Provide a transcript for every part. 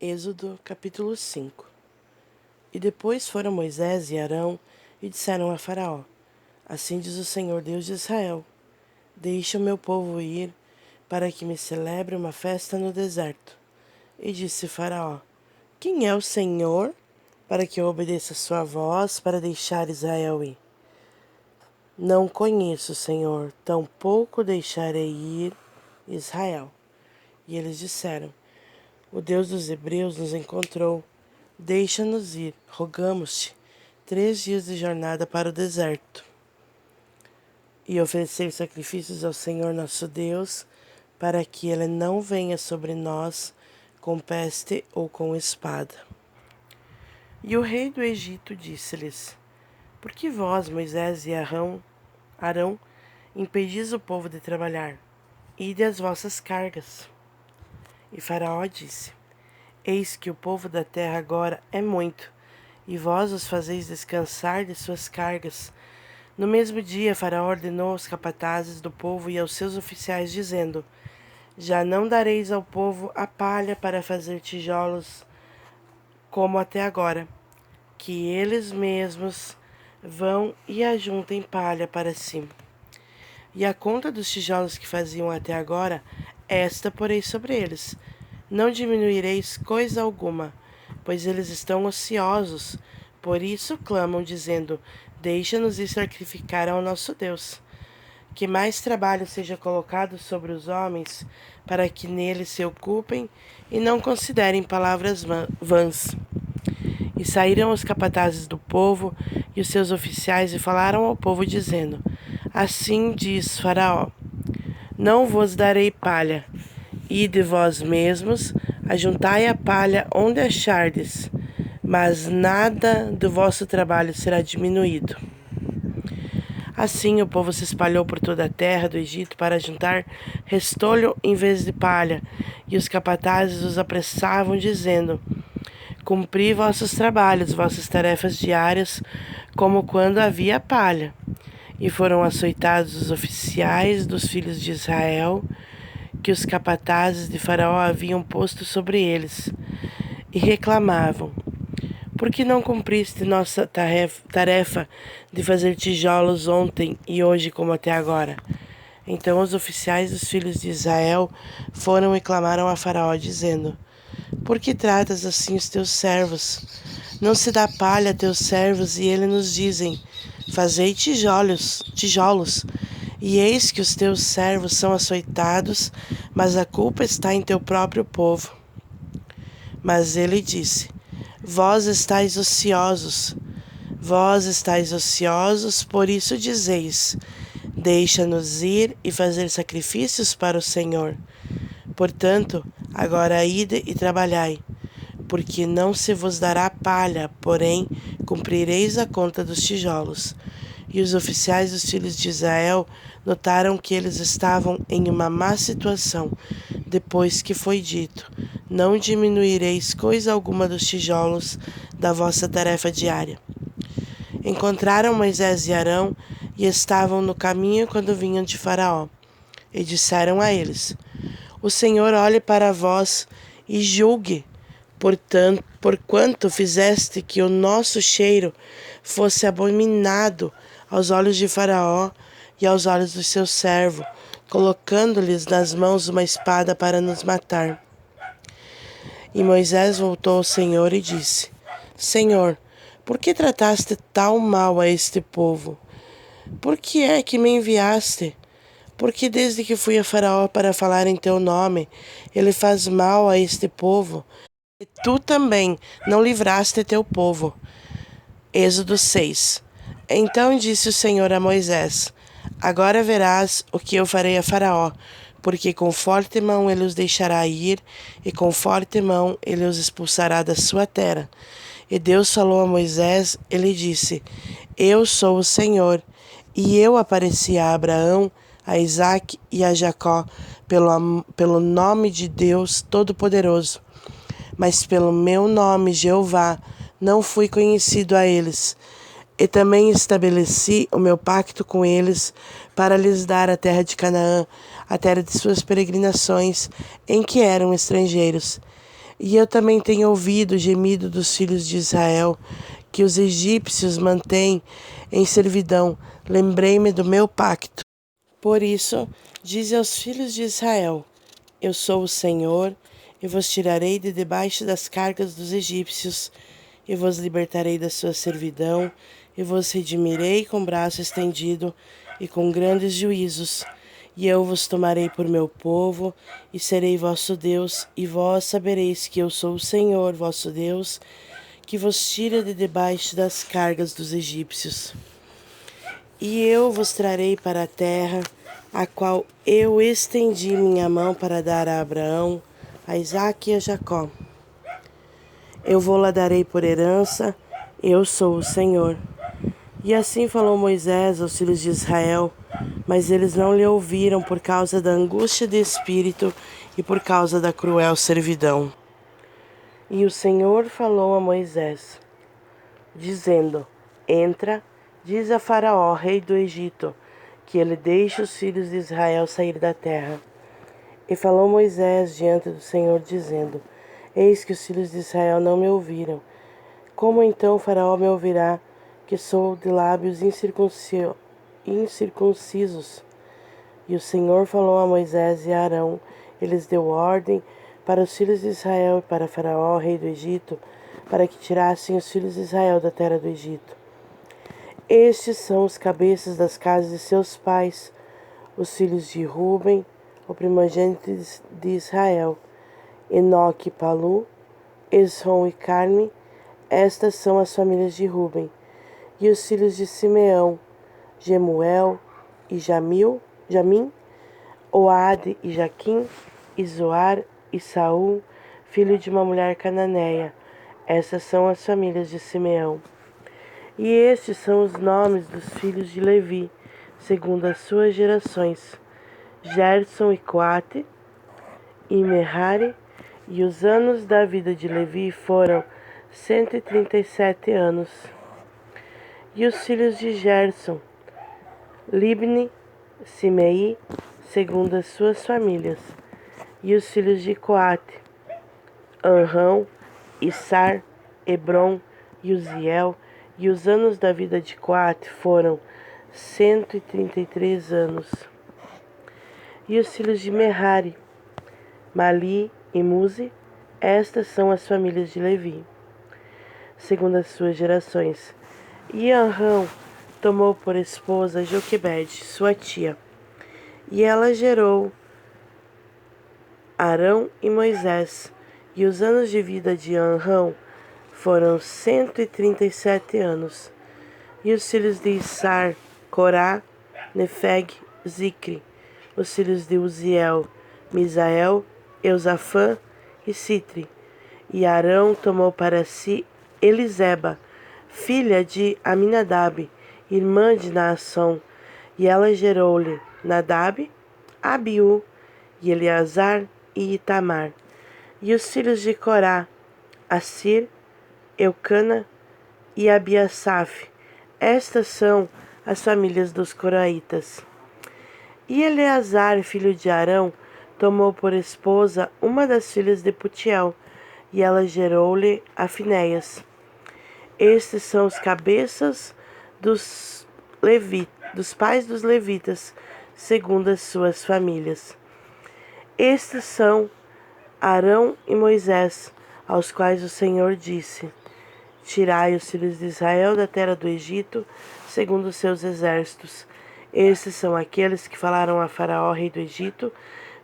Êxodo capítulo 5. E depois foram Moisés e Arão e disseram a Faraó: Assim diz o Senhor Deus de Israel: Deixa o meu povo ir, para que me celebre uma festa no deserto. E disse Faraó: Quem é o Senhor, para que eu obedeça a sua voz, para deixar Israel ir? Não conheço o Senhor, tampouco deixarei ir Israel. E eles disseram: O Deus dos Hebreus nos encontrou. Deixa-nos ir, rogamos-te, 3 dias de jornada para o deserto, e oferecer sacrifícios ao Senhor nosso Deus, para que ele não venha sobre nós com peste ou com espada. E o rei do Egito disse-lhes: Por que vós, Moisés e Arão, impedis o povo de trabalhar? Ide às vossas cargas. E Faraó disse: Eis que o povo da terra agora é muito, e vós os fazeis descansar de suas cargas. No mesmo dia, Faraó ordenou aos capatazes do povo e aos seus oficiais, dizendo: Já não dareis ao povo a palha para fazer tijolos, como até agora, que eles mesmos vão e ajuntem palha para si. E a conta dos tijolos que faziam até agora, esta porei sobre eles. Não diminuireis coisa alguma, pois eles estão ociosos. Por isso clamam, dizendo: Deixa-nos ir sacrificar ao nosso Deus. Que mais trabalho seja colocado sobre os homens, para que nele se ocupem e não considerem palavras vãs. E saíram os capatazes do povo e os seus oficiais e falaram ao povo, dizendo: Assim diz Faraó: Não vos darei palha. Ide vós mesmos, ajuntai a palha onde achardes, mas nada do vosso trabalho será diminuído. Assim o povo se espalhou por toda a terra do Egito para juntar restolho em vez de palha, e os capatazes os apressavam, dizendo: Cumpri vossos trabalhos, vossas tarefas diárias, como quando havia palha. E foram açoitados os oficiais dos filhos de Israel, que os capatazes de Faraó haviam posto sobre eles, e reclamavam: Por que não cumpriste nossa tarefa de fazer tijolos ontem e hoje como até agora? Então os oficiais dos filhos de Israel foram e clamaram a Faraó, dizendo: Por que tratas assim os teus servos? Não se dá palha a teus servos, e eles nos dizem: Fazei tijolos. E eis que os teus servos são açoitados, mas a culpa está em teu próprio povo. Mas ele disse: Vós estáis ociosos, por isso dizeis: Deixa-nos ir e fazer sacrifícios para o Senhor. Portanto, agora ide e trabalhai, porque não se vos dará palha, porém cumprireis a conta dos tijolos. E os oficiais dos filhos de Israel notaram que eles estavam em uma má situação, depois que foi dito: Não diminuireis coisa alguma dos tijolos da vossa tarefa diária. Encontraram Moisés e Arão e estavam no caminho quando vinham de Faraó. E disseram a eles: O Senhor olhe para vós e julgue, porquanto fizeste que o nosso cheiro fosse abominado aos olhos de Faraó e aos olhos do seu servo, colocando-lhes nas mãos uma espada para nos matar. E Moisés voltou ao Senhor e disse: Senhor, por que trataste tal mal a este povo? Por que é que me enviaste? Porque desde que fui a Faraó para falar em teu nome, ele faz mal a este povo. E tu também não livraste teu povo. Êxodo 6. Então disse o Senhor a Moisés: Agora verás o que eu farei a Faraó, porque com forte mão ele os deixará ir, e com forte mão ele os expulsará da sua terra. E Deus falou a Moisés, ele disse: Eu sou o Senhor. E eu apareci a Abraão, a Isaque e a Jacó pelo nome de Deus Todo-Poderoso. Mas pelo meu nome, Jeová, não fui conhecido a eles. E também estabeleci o meu pacto com eles para lhes dar a terra de Canaã, a terra de suas peregrinações, em que eram estrangeiros. E eu também tenho ouvido o gemido dos filhos de Israel, que os egípcios mantêm em servidão. Lembrei-me do meu pacto. Por isso, dize aos filhos de Israel: Eu sou o Senhor, e vos tirarei de debaixo das cargas dos egípcios, e vos libertarei da sua servidão, e vos redimirei com braço estendido e com grandes juízos. E eu vos tomarei por meu povo, e serei vosso Deus, e vós sabereis que eu sou o Senhor, vosso Deus, que vos tira de debaixo das cargas dos egípcios. E eu vos trarei para a terra, a qual eu estendi minha mão para dar a Abraão, a Isaque e a Jacó. Eu vou-la darei por herança, eu sou o Senhor. E assim falou Moisés aos filhos de Israel, mas eles não lhe ouviram por causa da angústia de espírito e por causa da cruel servidão. E o Senhor falou a Moisés, dizendo: Entra, diz a Faraó, rei do Egito, que ele deixe os filhos de Israel sair da terra. E falou Moisés diante do Senhor, dizendo: Eis que os filhos de Israel não me ouviram. Como então Faraó me ouvirá, que sou de lábios incircuncisos? E o Senhor falou a Moisés e a Arão, e lhes deu ordem para os filhos de Israel e para Faraó, rei do Egito, para que tirassem os filhos de Israel da terra do Egito. Estes são os cabeças das casas de seus pais, os filhos de Ruben, o primogênito de Israel, Enoque e Palu, Esrom e Carme. Estas são as famílias de Ruben. E os filhos de Simeão, Jemuel e Jamim, Oade e Jaquim, e Zoar e Saul, filho de uma mulher cananeia. Essas são as famílias de Simeão. E estes são os nomes dos filhos de Levi, segundo as suas gerações: Gerson e Coate e Merari. E os anos da vida de Levi foram 137 anos. E os filhos de Gerson, Libni, Simei, segundo as suas famílias. E os filhos de Coate, Anrão, Issar, Hebron e Uziel. E os anos da vida de Coate foram 133 anos. E os filhos de Merari, Mali e Muzi. Estas são as famílias de Levi, segundo as suas gerações. E Anrão tomou por esposa Joquebede, sua tia, e ela gerou Arão e Moisés. E os anos de vida de Anrão foram 137 anos. E os filhos de Issar, Corá, Nefeg, Zicre. Os filhos de Uziel, Misael, Eusafã e Citri. E Arão tomou para si Eliseba, filha de Aminadab, irmã de Naasson, e ela gerou-lhe Nadab, Abiú, e Eleazar e Itamar. E os filhos de Corá, Assir, Eucana e Abiasaf. Estas são as famílias dos coraitas. E Eleazar, filho de Arão, tomou por esposa uma das filhas de Putiel, e ela gerou-lhe a Finéias. Estes são os cabeças dos pais dos levitas, segundo as suas famílias. Estes são Arão e Moisés, aos quais o Senhor disse: Tirai os filhos de Israel da terra do Egito, segundo os seus exércitos. Estes são aqueles que falaram a Faraó, rei do Egito,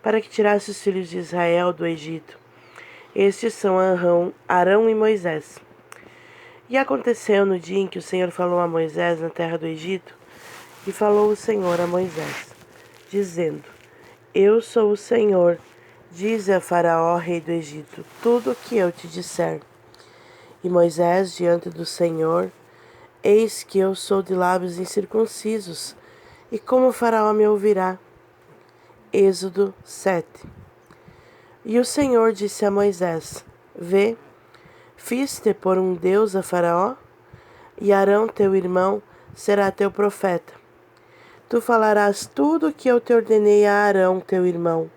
para que tirasse os filhos de Israel do Egito. Estes são Arão e Moisés. E aconteceu no dia em que o Senhor falou a Moisés na terra do Egito, e falou o Senhor a Moisés, dizendo: Eu sou o Senhor, dize a Faraó, rei do Egito, tudo o que eu te disser. E Moisés, diante do Senhor: Eis que eu sou de lábios incircuncisos, e como Faraó me ouvirá? Êxodo 7. E o Senhor disse a Moisés: Vê, fiz-te por um Deus a Faraó, e Arão teu irmão será teu profeta. Tu falarás tudo o que eu te ordenei a Arão teu irmão.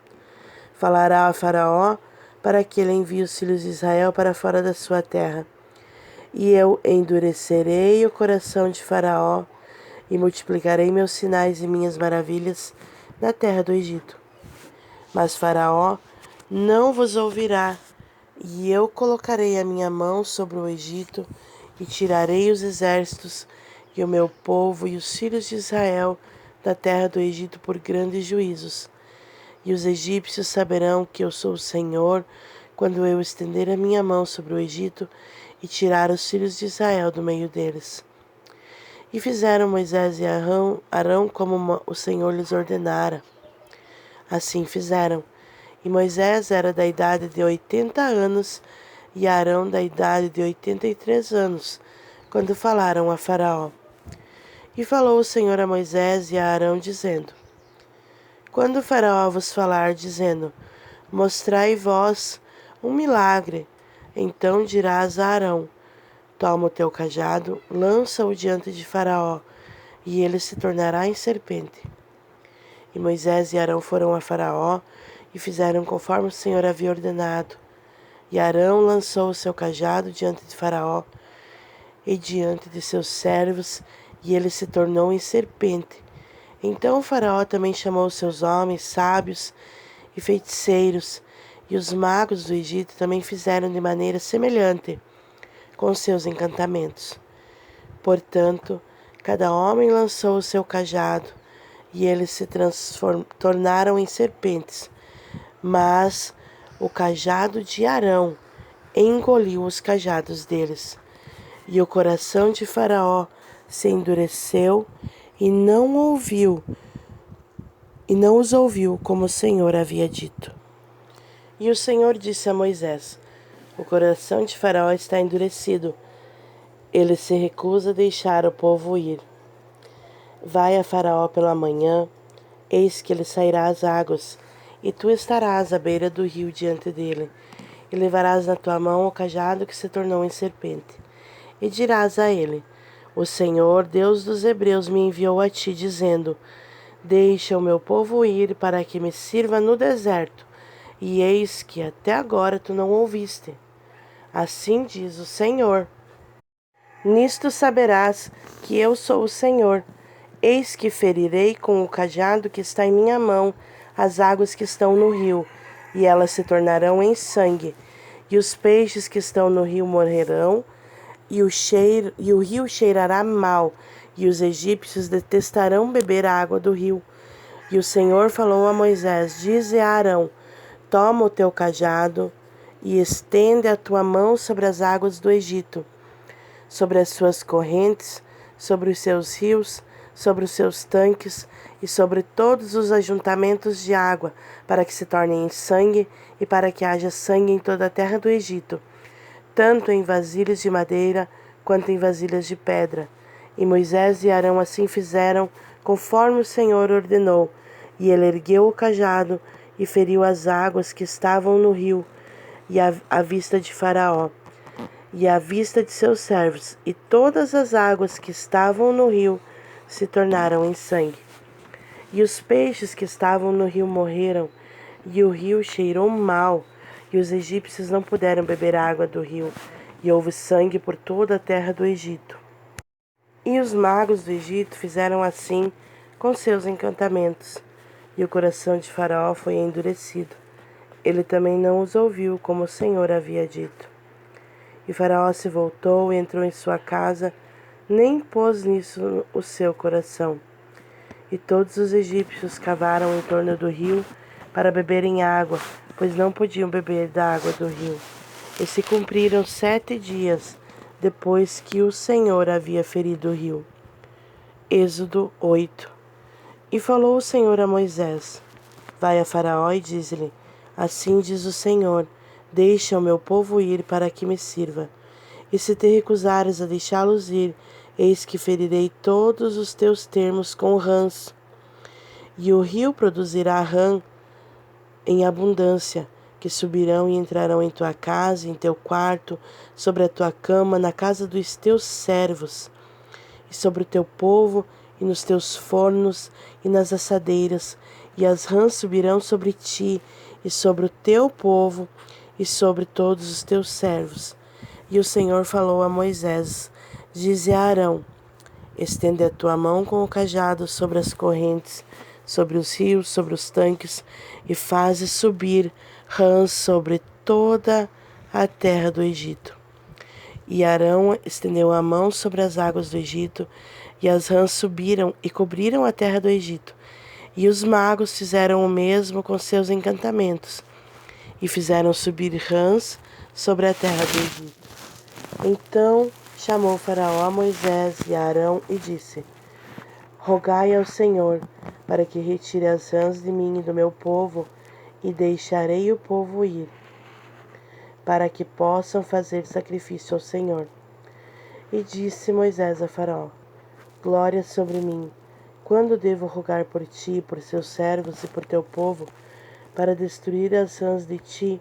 Falará a Faraó para que ele envie os filhos de Israel para fora da sua terra. E eu endurecerei o coração de Faraó e multiplicarei meus sinais e minhas maravilhas na terra do Egito. Mas Faraó não vos ouvirá, e eu colocarei a minha mão sobre o Egito e tirarei os exércitos e o meu povo e os filhos de Israel da terra do Egito por grandes juízos. E os egípcios saberão que eu sou o Senhor, quando eu estender a minha mão sobre o Egito e tirar os filhos de Israel do meio deles. E fizeram Moisés e Arão como o Senhor lhes ordenara. Assim fizeram. E Moisés era da idade de 80 anos, e Arão da idade de 83 anos, quando falaram a Faraó. E falou o Senhor a Moisés e a Arão, dizendo: Quando o Faraó vos falar, dizendo: Mostrai vós um milagre, então dirás a Arão: Toma o teu cajado, lança-o diante de Faraó, e ele se tornará em serpente. E Moisés e Arão foram a Faraó e fizeram conforme o Senhor havia ordenado. E Arão lançou o seu cajado diante de Faraó e diante de seus servos, e ele se tornou em serpente. Então o Faraó também chamou seus homens sábios e feiticeiros, e os magos do Egito também fizeram de maneira semelhante com seus encantamentos. Portanto, cada homem lançou o seu cajado, e eles se tornaram em serpentes. Mas o cajado de Arão engoliu os cajados deles. E o coração de Faraó se endureceu e não os ouviu como o Senhor havia dito. E o Senhor disse a Moisés: O coração de Faraó está endurecido. Ele se recusa a deixar o povo ir. Vai a Faraó pela manhã, eis que ele sairá às águas, e tu estarás à beira do rio diante dele, e levarás na tua mão o cajado que se tornou em serpente. E dirás a ele: O Senhor, Deus dos Hebreus, me enviou a ti, dizendo: Deixa o meu povo ir para que me sirva no deserto. E eis que até agora tu não ouviste. Assim diz o Senhor. Nisto saberás que eu sou o Senhor. Eis que ferirei com o cajado que está em minha mão as águas que estão no rio, e elas se tornarão em sangue. E os peixes que estão no rio morrerão, e o rio cheirará mal, e os egípcios detestarão beber a água do rio. E o Senhor falou a Moisés: Dize a Arão: Toma o teu cajado e estende a tua mão sobre as águas do Egito, sobre as suas correntes, sobre os seus rios, sobre os seus tanques e sobre todos os ajuntamentos de água, para que se tornem em sangue e para que haja sangue em toda a terra do Egito, tanto em vasilhas de madeira quanto em vasilhas de pedra. E Moisés e Arão assim fizeram, conforme o Senhor ordenou, e ele ergueu o cajado e feriu as águas que estavam no rio, e à vista de Faraó, e à vista de seus servos, e todas as águas que estavam no rio se tornaram em sangue. E os peixes que estavam no rio morreram, e o rio cheirou mal, e os egípcios não puderam beber água do rio, e houve sangue por toda a terra do Egito. E os magos do Egito fizeram assim com seus encantamentos, e o coração de Faraó foi endurecido. Ele também não os ouviu, como o Senhor havia dito. E Faraó se voltou e entrou em sua casa, nem pôs nisso o seu coração. E todos os egípcios cavaram em torno do rio para beberem água, pois não podiam beber da água do rio. E se cumpriram 7 dias depois que o Senhor havia ferido o rio. Êxodo 8. E falou o Senhor a Moisés: Vai a Faraó e diz-lhe: Assim diz o Senhor: Deixa o meu povo ir para que me sirva. E se te recusares a deixá-los ir, eis que ferirei todos os teus termos com rãs. E o rio produzirá rã em abundância, que subirão e entrarão em tua casa, em teu quarto, sobre a tua cama, na casa dos teus servos, e sobre o teu povo, e nos teus fornos, e nas assadeiras, e as rãs subirão sobre ti, e sobre o teu povo, e sobre todos os teus servos. E o Senhor falou a Moisés: dize a Arão: estende a tua mão com o cajado sobre as correntes, sobre os rios, sobre os tanques, e faze subir rãs sobre toda a terra do Egito. E Arão estendeu a mão sobre as águas do Egito, e as rãs subiram e cobriram a terra do Egito. E os magos fizeram o mesmo com seus encantamentos, e fizeram subir rãs sobre a terra do Egito. Então chamou Faraó a Moisés e a Arão e disse: rogai ao Senhor para que retire as rãs de mim e do meu povo, e deixarei o povo ir, para que possam fazer sacrifício ao Senhor. E disse Moisés a Faraó: glória sobre mim, quando devo rogar por ti, por seus servos e por teu povo, para destruir as rãs de ti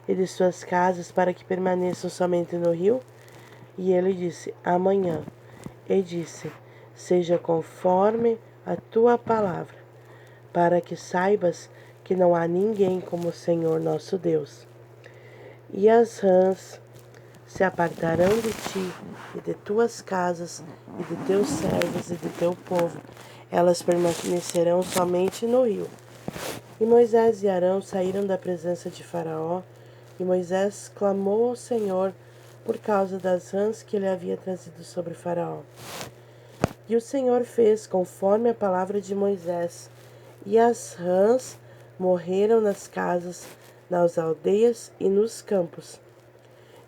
e de suas casas, para que permaneçam somente no rio? E ele disse: amanhã. E disse: seja conforme a tua palavra, para que saibas que não há ninguém como o Senhor nosso Deus. E as rãs se apartarão de ti e de tuas casas e de teus servos e de teu povo. Elas permanecerão somente no rio. E Moisés e Arão saíram da presença de Faraó, e Moisés clamou ao Senhor por causa das rãs que ele havia trazido sobre Faraó. E o Senhor fez conforme a palavra de Moisés, e as rãs morreram nas casas, nas aldeias e nos campos,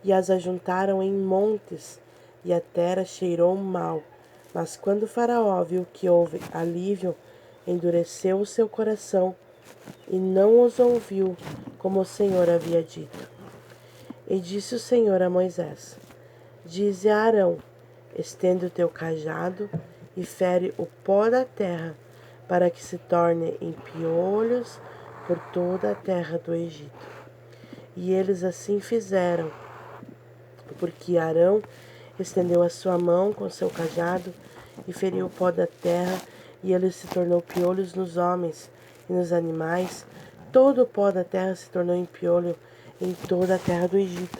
e as ajuntaram em montes, e a terra cheirou mal. Mas quando Faraó viu que houve alívio, endureceu o seu coração, e não os ouviu, como o Senhor havia dito. E disse o Senhor a Moisés: dize a Arão: estende o teu cajado e fere o pó da terra, para que se torne em piolhos por toda a terra do Egito. E eles assim fizeram, porque Arão estendeu a sua mão com seu cajado e feriu o pó da terra, e ele se tornou piolhos nos homens e nos animais. Todo o pó da terra se tornou em piolho em toda a terra do Egito.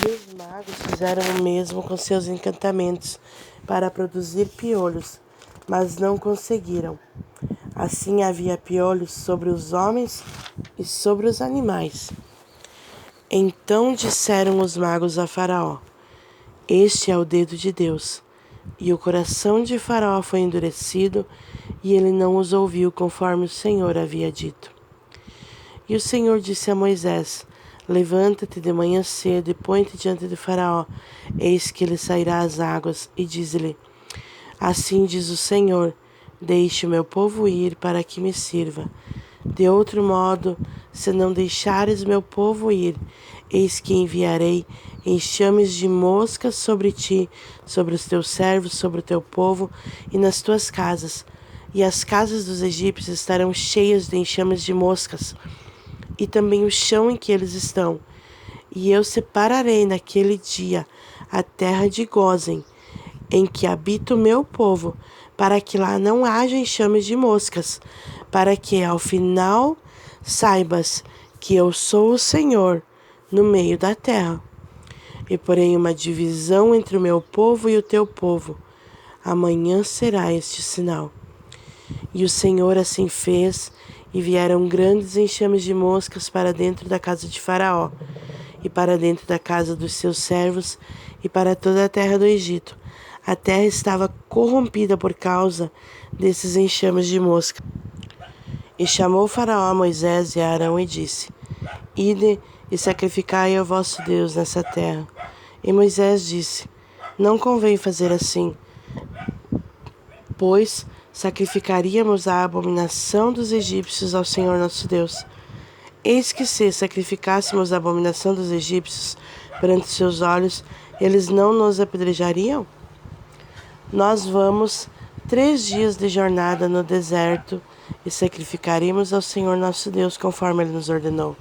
E os magos fizeram o mesmo com seus encantamentos para produzir piolhos, mas não conseguiram. Assim havia piolhos sobre os homens e sobre os animais. Então disseram os magos a Faraó: este é o dedo de Deus. E o coração de Faraó foi endurecido, e ele não os ouviu conforme o Senhor havia dito. E o Senhor disse a Moisés: levanta-te de manhã cedo e põe-te diante de Faraó, eis que ele sairá às águas, e diz-lhe: assim diz o Senhor, deixe o meu povo ir para que me sirva. De outro modo, se não deixares meu povo ir, eis que enviarei enxames de moscas sobre ti, sobre os teus servos, sobre o teu povo e nas tuas casas. E as casas dos egípcios estarão cheias de enxames de moscas, e também o chão em que eles estão. E eu separarei naquele dia a terra de Gósen, em que habita o meu povo, para que lá não haja enxames de moscas, para que ao final saibas que eu sou o Senhor no meio da terra. E porém uma divisão entre o meu povo e o teu povo. Amanhã será este sinal. E o Senhor assim fez, e vieram grandes enxames de moscas para dentro da casa de Faraó, e para dentro da casa dos seus servos, e para toda a terra do Egito. A terra estava corrompida por causa desses enxames de mosca. E chamou Faraó a Moisés e a Arão e disse: ide e sacrificai ao vosso Deus nessa terra. E Moisés disse: não convém fazer assim, pois sacrificaríamos a abominação dos egípcios ao Senhor nosso Deus. Eis que se sacrificássemos a abominação dos egípcios perante seus olhos, eles não nos apedrejariam? Nós vamos 3 dias de jornada no deserto e sacrificaremos ao Senhor nosso Deus conforme ele nos ordenou.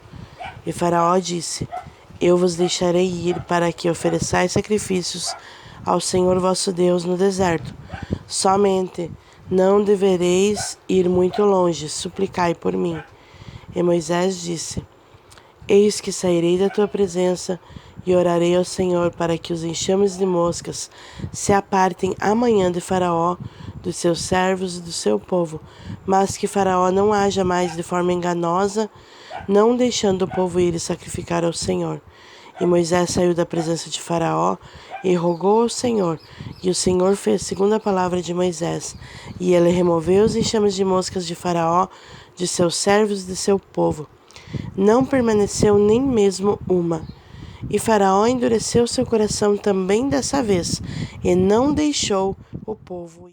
E Faraó disse: eu vos deixarei ir para que ofereçais sacrifícios ao Senhor vosso Deus no deserto. Somente não devereis ir muito longe, suplicai por mim. E Moisés disse: Eis que sairei da tua presença e orarei ao Senhor para que os enxames de moscas se apartem amanhã de Faraó, dos seus servos e do seu povo, mas que Faraó não haja mais de forma enganosa, não deixando o povo ir e sacrificar ao Senhor. E Moisés saiu da presença de Faraó e rogou ao Senhor, e o Senhor fez segundo a palavra de Moisés, e ele removeu os enxames de moscas de Faraó, de seus servos e de seu povo. Não permaneceu nem mesmo uma. E Faraó endureceu seu coração também dessa vez, e não deixou o povo ir.